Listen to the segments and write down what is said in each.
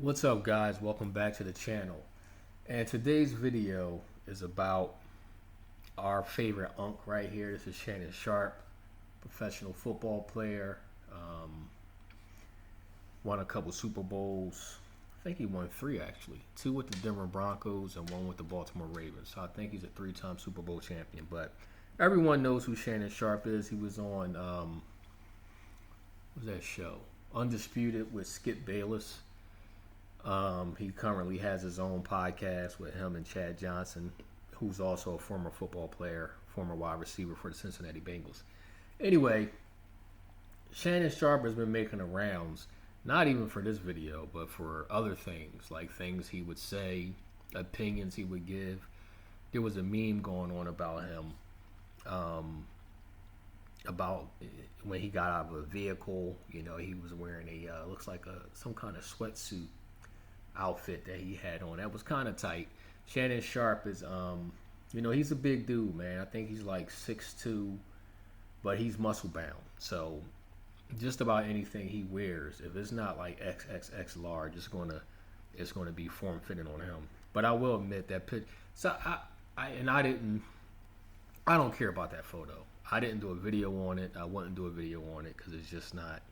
What's up, guys? Welcome back to the channel. And today's video is about our favorite unk right here. This is Shannon Sharpe, professional football player. Won a couple Super Bowls. I think he won 3 actually. 2 with the Denver Broncos and 1 with the Baltimore Ravens. So I think he's a 3-time Super Bowl champion. But everyone knows who Shannon Sharpe is. He was on what was that show? Undisputed with Skip Bayless. He currently has his own podcast with him and Chad Johnson, who's also a former football player, former wide receiver for the Cincinnati Bengals. Anyway, Shannon Sharpe has been making the rounds, not even for this video, but for other things, like things he would say, opinions he would give. There was a meme going on about him, about when he got out of a vehicle. You know, he was wearing a looks like some kind of sweatsuit outfit that he had on. That was kind of tight. Shannon Sharpe is you know, he's a big dude, man. I think he's like 6'2", but he's muscle bound. So just about anything he wears, if it's not like XXX large, it's gonna be form fitting on him. But I will admit that I don't care about that photo. I didn't do a video on it. I wouldn't do a video on it because it's just not.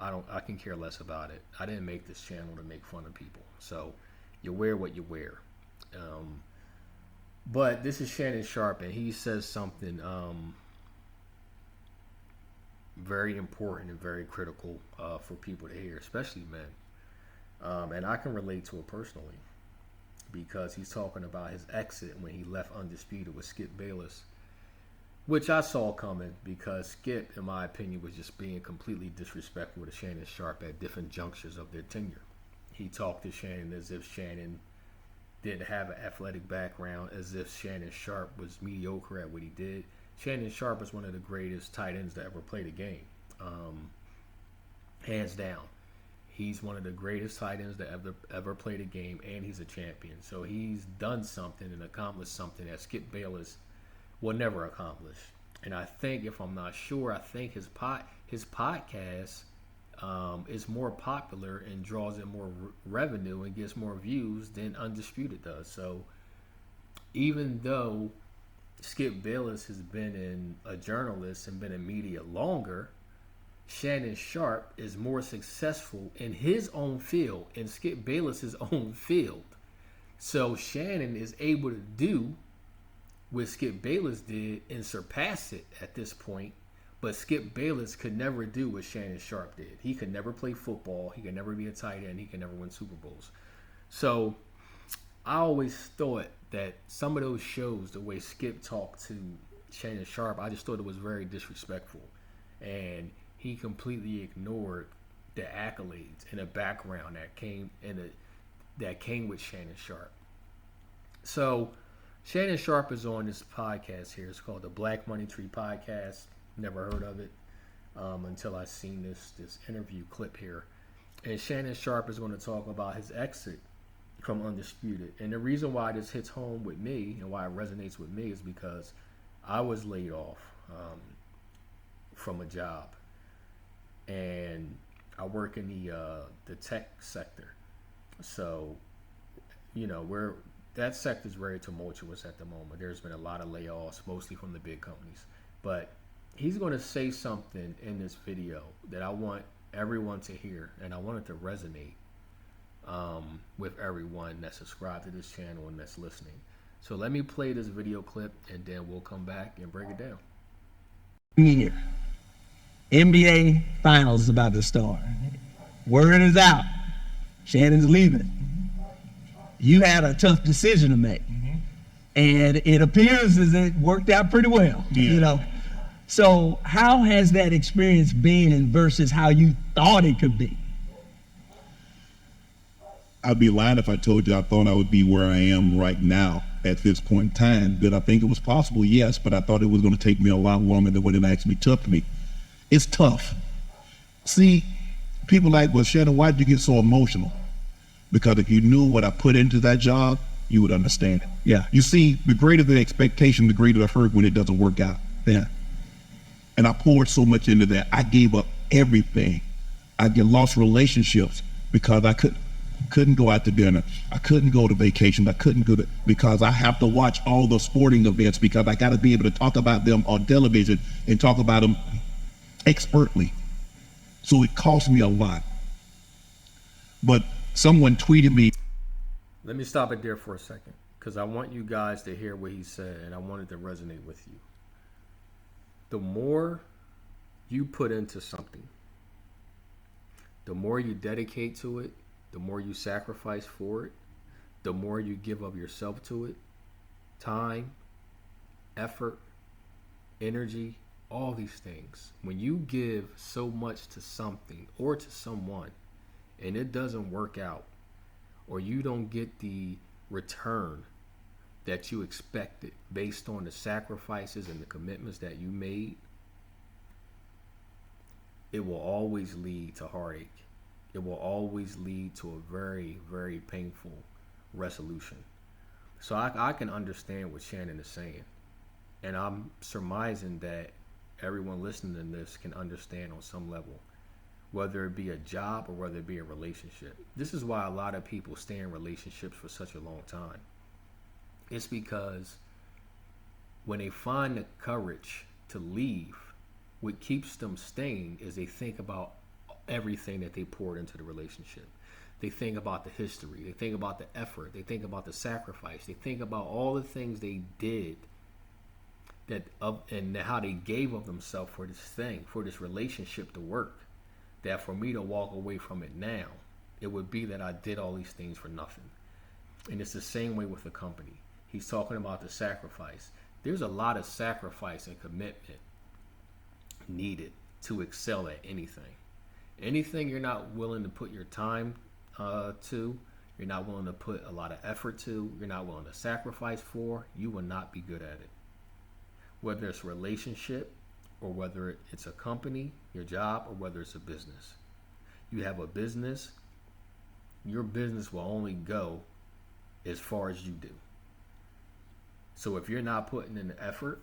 I can care less about it. I didn't make this channel to make fun of people. So you wear what you wear. But this is Shannon Sharpe, and he says something very important and very critical for people to hear, especially men. And I can relate to it personally because he's talking about his exit when he left Undisputed with Skip Bayless, which I saw coming because Skip, in my opinion, was just being completely disrespectful to Shannon Sharpe at different junctures of their tenure. He talked to Shannon as if Shannon didn't have an athletic background, as if Shannon Sharpe was mediocre at what he did. Shannon Sharpe is one of the greatest tight ends to ever play the game, hands down. He's one of the greatest tight ends to ever play the game, and he's a champion. So he's done something and accomplished something that Skip Bayless will never accomplish. And I think, if I'm not sure, I think his podcast is more popular and draws in more revenue and gets more views than Undisputed does. So even though Skip Bayless has been a journalist and been in media longer, Shannon Sharpe is more successful in his own field, in Skip Bayless's own field. So Shannon is able to do what Skip Bayless did and surpass it at this point, but Skip Bayless could never do what Shannon Sharpe did. He could never play football. He could never be a tight end. He could never win Super Bowls. So I always thought that some of those shows, the way Skip talked to Shannon Sharpe, I just thought it was very disrespectful. And he completely ignored the accolades and the background that came with Shannon Sharpe. So Shannon Sharpe is on this podcast here. It's called the Black Money Tree Podcast. Never heard of it until I seen this interview clip here. And Shannon Sharpe is going to talk about his exit from Undisputed. And the reason why this hits home with me and why it resonates with me is because I was laid off from a job. And I work in the tech sector. So, you know, that sector is very tumultuous at the moment. There's been a lot of layoffs, mostly from the big companies. But he's going to say something in this video that I want everyone to hear, and I want it to resonate with everyone that's subscribed to this channel and that's listening. So let me play this video clip, and then we'll come back and break it down. Year. NBA Finals is about to start. Word is out. Shannon's leaving. You had a tough decision to make. And it appears as it worked out pretty well, you know. So how has that experience been versus how you thought it could be? I'd be lying if I told you I thought I would be where I am right now at this point in time. Did I think it was possible? Yes, but I thought it was going to take me a lot longer than what it actually took me. It's tough. See, people like, well, Shannon, why did you get so emotional? Because if you knew what I put into that job, you would understand it. Yeah. You see, the greater the expectation, the greater the hurt when it doesn't work out. Yeah. And I poured so much into that. I gave up everything. I lost relationships because I couldn't. couldn't go out to dinner. I couldn't go to vacation. I couldn't go to, because I have to watch all the sporting events because I got to be able to talk about them on television and talk about them expertly. So it cost me a lot. But someone tweeted me. Let me stop it there for a second because I want you guys to hear what he said and I want it to resonate with you. The more you put into something, the more you dedicate to it, the more you sacrifice for it, the more you give of yourself to it, time, effort, energy, all these things. When you give so much to something or to someone and it doesn't work out, or you don't get the return that you expected based on the sacrifices and the commitments that you made, it will always lead to heartache. It will always lead to a very, very painful resolution. So I can understand what Shannon is saying. And I'm surmising that everyone listening to this can understand on some level, whether it be a job or whether it be a relationship. This is why a lot of people stay in relationships for such a long time. It's because when they find the courage to leave, what keeps them staying is they think about everything that they poured into the relationship. They think about the history. They think about the effort. They think about the sacrifice. They think about all the things they did and how they gave of themselves for this thing, for this relationship to work. That for me to walk away from it now, it would be that I did all these things for nothing. And it's the same way with the company. He's talking about the sacrifice. There's a lot of sacrifice and commitment needed to excel at anything. Anything you're not willing to put your time to, you're not willing to put a lot of effort to, you're not willing to sacrifice for, you will not be good at it. Whether it's a relationship, or whether it's a company, your job, or whether it's a business. You have a business, your business will only go as far as you do. So if you're not putting in the effort,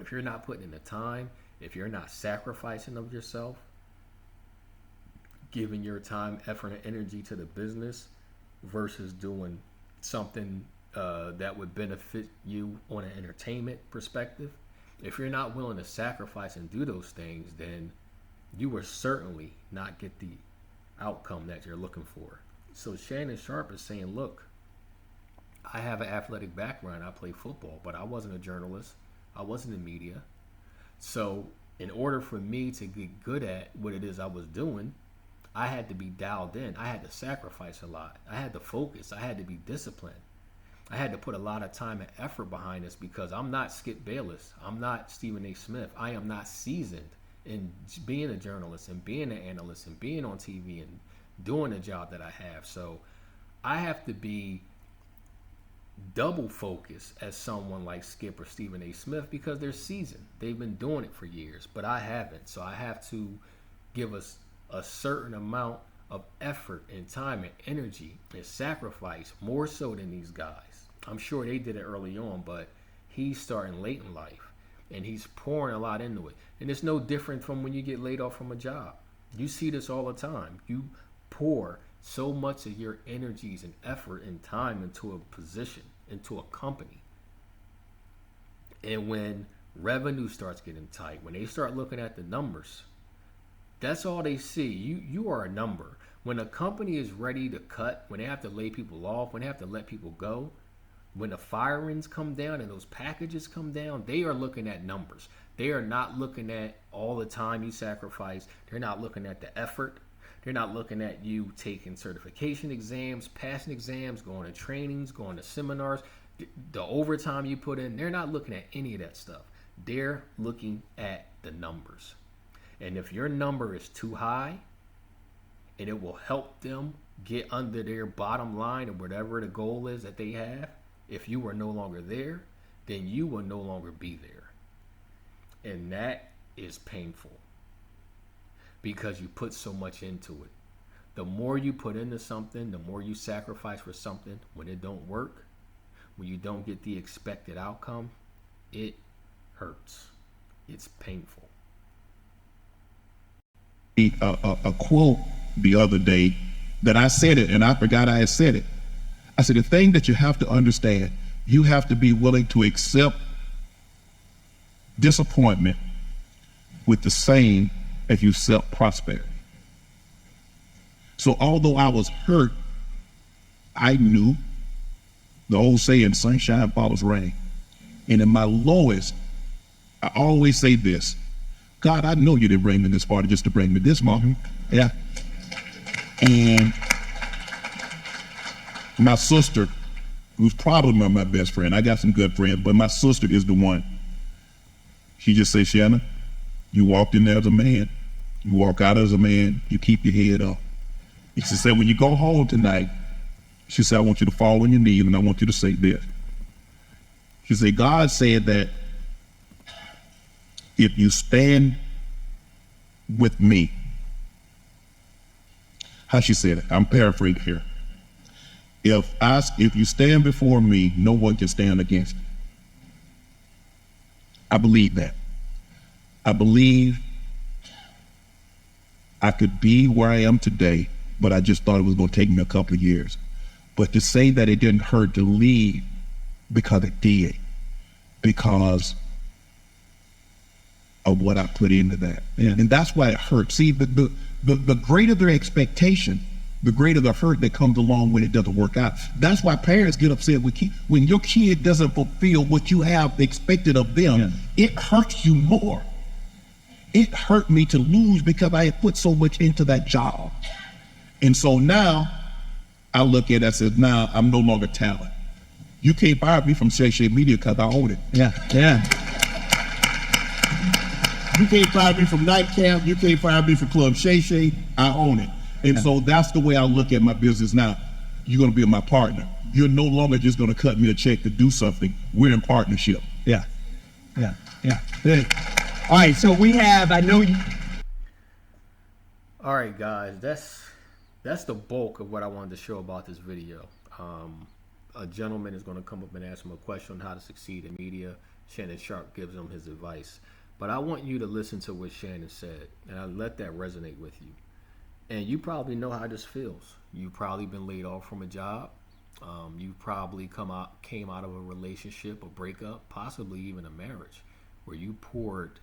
if you're not putting in the time, if you're not sacrificing of yourself, giving your time, effort, and energy to the business versus doing something that would benefit you on an entertainment perspective, if you're not willing to sacrifice and do those things, then you will certainly not get the outcome that you're looking for. So Shannon Sharpe is saying, look, I have an athletic background. I play football, but I wasn't a journalist. I wasn't in media. So in order for me to get good at what it is I was doing, I had to be dialed in. I had to sacrifice a lot. I had to focus. I had to be disciplined. I had to put a lot of time and effort behind this because I'm not Skip Bayless. I'm not Stephen A. Smith. I am not seasoned in being a journalist and being an analyst and being on TV and doing the job that I have. So I have to be double focused as someone like Skip or Stephen A. Smith because they're seasoned. They've been doing it for years, but I haven't. So I have to give us a certain amount of effort and time and energy and sacrifice more so than these guys. I'm sure they did it early on, but he's starting late in life and he's pouring a lot into it. And it's no different from when you get laid off from a job. You see this all the time. You pour so much of your energies and effort and time into a position, into a company. And when revenue starts getting tight, when they start looking at the numbers, that's all they see. You are a number. When a company is ready to cut, when they have to lay people off, when they have to let people go, when the firings come down and those packages come down, they are looking at numbers. They are not looking at all the time you sacrifice. They're not looking at the effort. They're not looking at you taking certification exams, passing exams, going to trainings, going to seminars, the overtime you put in. They're not looking at any of that stuff. They're looking at the numbers. And if your number is too high and it will help them get under their bottom line or whatever the goal is that they have, if you are no longer there, then you will no longer be there. And that is painful because you put so much into it. The more you put into something, the more you sacrifice for something, when it don't work, when you don't get the expected outcome, it hurts. It's painful. A quote the other day that I said it and I forgot I had said it. I said, the thing that you have to understand, you have to be willing to accept disappointment with the same as you accept prosperity. So although I was hurt, I knew the old saying, sunshine follows rain. And in my lowest, I always say this, God, I know you didn't bring me this far just to bring me this far. Yeah. And my sister, who's probably my best friend, I got some good friends, but my sister is the one. She just says, Shannon, you walked in there as a man. You walk out as a man. You keep your head up. She said, when you go home tonight, she said, I want you to fall on your knees and I want you to say this. She said, God said that if you stand with me, how she said it, I'm paraphrasing here. If you stand before me, no one can stand against you. I believe that. I believe I could be where I am today, but I just thought it was going to take me a couple of years. But to say that it didn't hurt to leave, because it did, because of what I put into that. Yeah. And that's why it hurt. See, the greater their expectation, the greater the hurt that comes along when it doesn't work out. That's why parents get upset when your kid doesn't fulfill what you have expected of them. Yeah. It hurts you more. It hurt me to lose because I had put so much into that job. And so now I look at it and say, now I'm no longer talent. You can't fire me from Shay Media because I own it. Yeah, yeah. You can't fire me from Nightcap. You can't fire me from Club Shay. I own it. And so that's the way I look at my business now. You're going to be my partner. You're no longer just going to cut me a check to do something. We're in partnership. Yeah, yeah, yeah. All right, so we have, I know you. All right, guys, that's the bulk of what I wanted to show about this video. A gentleman is going to come up and ask him a question on how to succeed in media. Shannon Sharpe gives him his advice. But I want you to listen to what Shannon said, and I let that resonate with you. And you probably know how this feels. You've probably been laid off from a job. You probably came out of a relationship, a breakup, possibly even a marriage, where you poured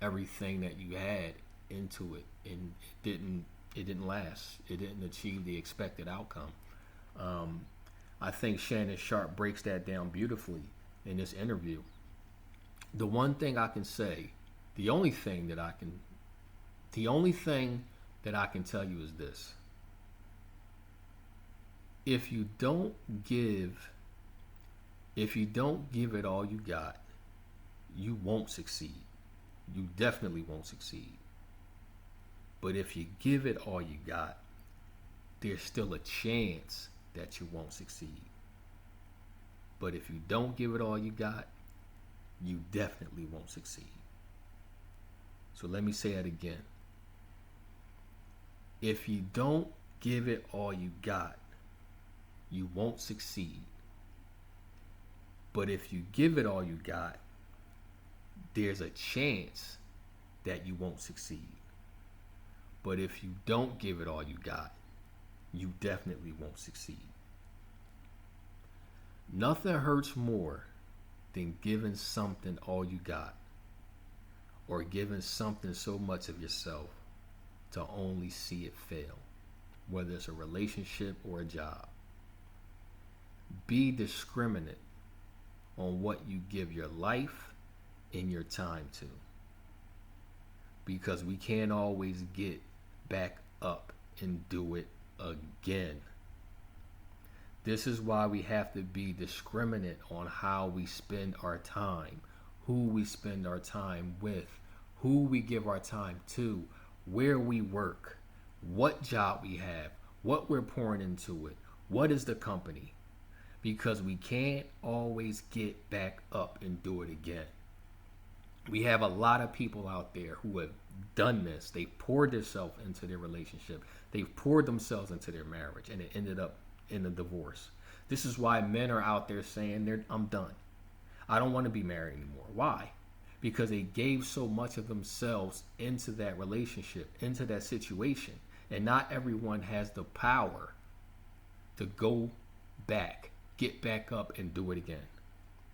everything that you had into it, and it didn't last. It didn't achieve the expected outcome. I think Shannon Sharpe breaks that down beautifully in this interview. The one thing I can say, the only thing that I can tell you is this. If you don't give it all you got, you won't succeed. You definitely won't succeed. But if you give it all you got, there's still a chance that you won't succeed. But if you don't give it all you got, you definitely won't succeed. So let me say it again. If you don't give it all you got, you won't succeed. But if you give it all you got, there's a chance that you won't succeed. But if you don't give it all you got, you definitely won't succeed. Nothing hurts more than giving something all you got, or giving something so much of yourself to only see it fail, whether it's a relationship or a job. Be discriminate on what you give your life and your time to, because we can't always get back up and do it again. This is why we have to be discriminate on how we spend our time, who we spend our time with, who we give our time to, where we work, what job we have, what we're pouring into it, what is the company. Because we can't always get back up and do it again. We have a lot of people out there who have done this. They poured themselves into their relationship. They've poured themselves into their marriage, and it ended up in a divorce. This is why men are out there saying, I'm done. I don't want to be married anymore. Why? Because they gave so much of themselves into that relationship, into that situation, And not everyone has the power to go back, get back up, and do it again.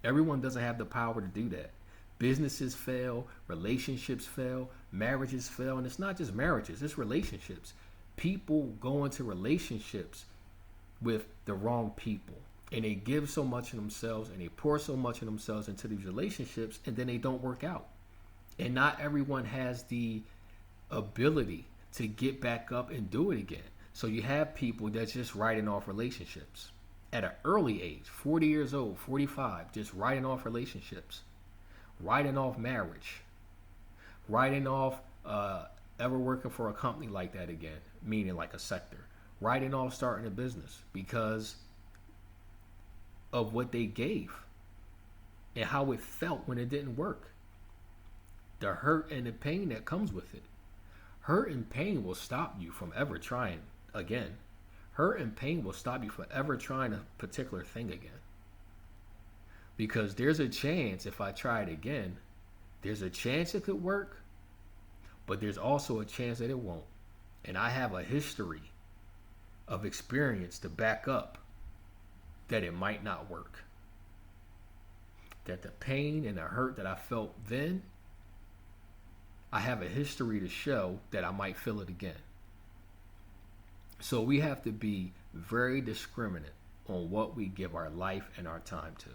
Everyone doesn't have the power to do that. Businesses fail, relationships fail, marriages fail, and it's not just marriages, it's relationships. People go into relationships with the wrong people, and they give so much of themselves and they pour so much of themselves into these relationships, and then they don't work out. And not everyone has the ability to get back up and do it again. So you have people that's just writing off relationships at an early age, 40 years old, 45, just writing off relationships, writing off marriage, writing off ever working for a company like that again, meaning like a sector, writing off starting a business because of what they gave and how it felt when it didn't work. The hurt and the pain that comes with it. Hurt and pain will stop you from ever trying again. Hurt and pain will stop you from ever trying a particular thing again. Because there's a chance if I try it again, there's a chance it could work, but there's also a chance that it won't. And I have a history of experience to back up that it might not work. That the pain and the hurt that I felt then, I have a history to show that I might feel it again. So we have to be very discriminate on what we give our life and our time to.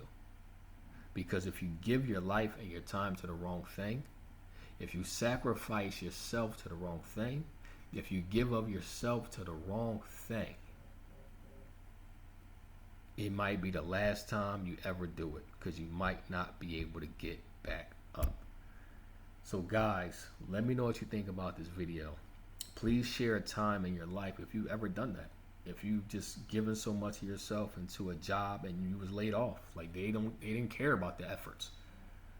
Because if you give your life and your time to the wrong thing, if you sacrifice yourself to the wrong thing, if you give of yourself to the wrong thing, it might be the last time you ever do it, because you might not be able to get back up. So guys, let me know what you think about this video. Please share a time in your life if you've ever done that. If you just given so much of yourself into a job and you was laid off, like they didn't care about the efforts.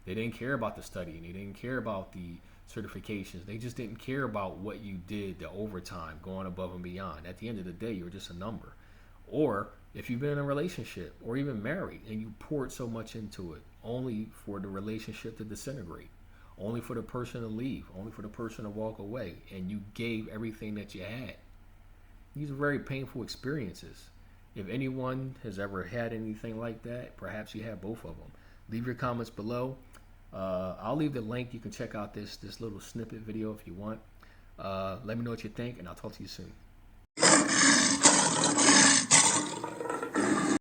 They didn't care about the studying. They didn't care about the certifications. They just didn't care about what you did, the overtime, going above and beyond. At the end of the day, you're just a number. Or if you've been in a relationship or even married and you poured so much into it only for the relationship to disintegrate, only for the person to leave, only for the person to walk away, and you gave everything that you had. These are very painful experiences. If anyone has ever had anything like that, perhaps you have both of them. Leave your comments below. I'll leave the link. You can check out this little snippet video if you want. Let me know what you think, and I'll talk to you soon.